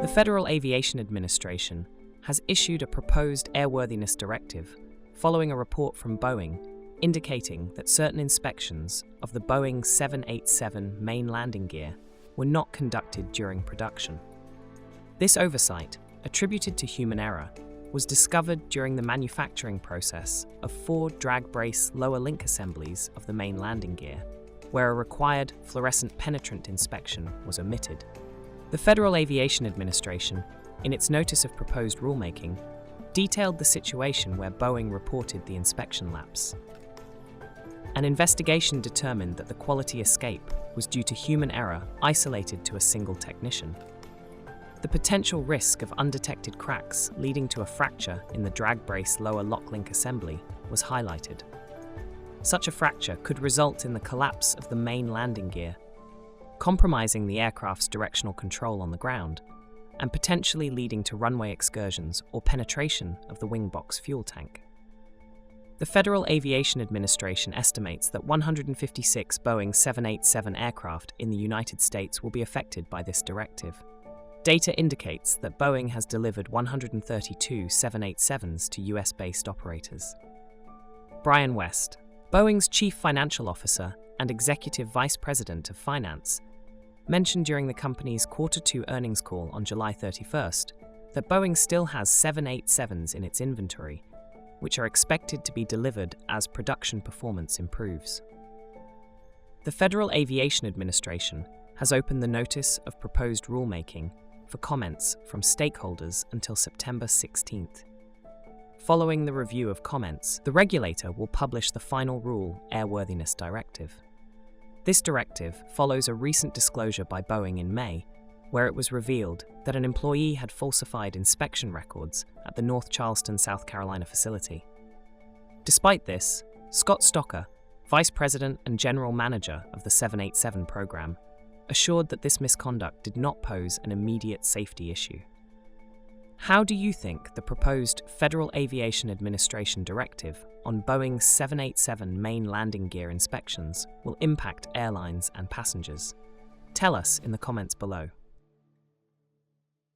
The Federal Aviation Administration has issued a proposed airworthiness directive following a report from Boeing indicating that certain inspections of the Boeing 787 main landing gear were not conducted during production. This oversight, attributed to human error, was discovered during the manufacturing process of 4 drag brace lower link assemblies of the main landing gear, where a required fluorescent penetrant inspection was omitted. The Federal Aviation Administration, in its notice of proposed rulemaking, detailed the situation where Boeing reported the inspection lapse. An investigation determined that the quality escape was due to human error isolated to a single technician. The potential risk of undetected cracks leading to a fracture in the drag brace lower lock link assembly was highlighted. Such a fracture could result in the collapse of the main landing gear, compromising the aircraft's directional control on the ground, and potentially leading to runway excursions or penetration of the wing box fuel tank. The Federal Aviation Administration estimates that 156 Boeing 787 aircraft in the United States will be affected by this directive. Data indicates that Boeing has delivered 132 787s to US-based operators. Brian West, Boeing's Chief Financial Officer and Executive Vice President of Finance, mentioned during the company's Q2 earnings call on July 31st that Boeing still has 787s in its inventory, which are expected to be delivered as production performance improves. The Federal Aviation Administration has opened the notice of proposed rulemaking for comments from stakeholders until September 16th. Following the review of comments, the regulator will publish the final rule Airworthiness Directive. This directive follows a recent disclosure by Boeing in May, where it was revealed that an employee had falsified inspection records at the North Charleston, South Carolina facility. Despite this, Scott Stocker, Vice President and General Manager of the 787 program, assured that this misconduct did not pose an immediate safety issue. How do you think the proposed Federal Aviation Administration directive on Boeing's 787 main landing gear inspections will impact airlines and passengers? Tell us in the comments below.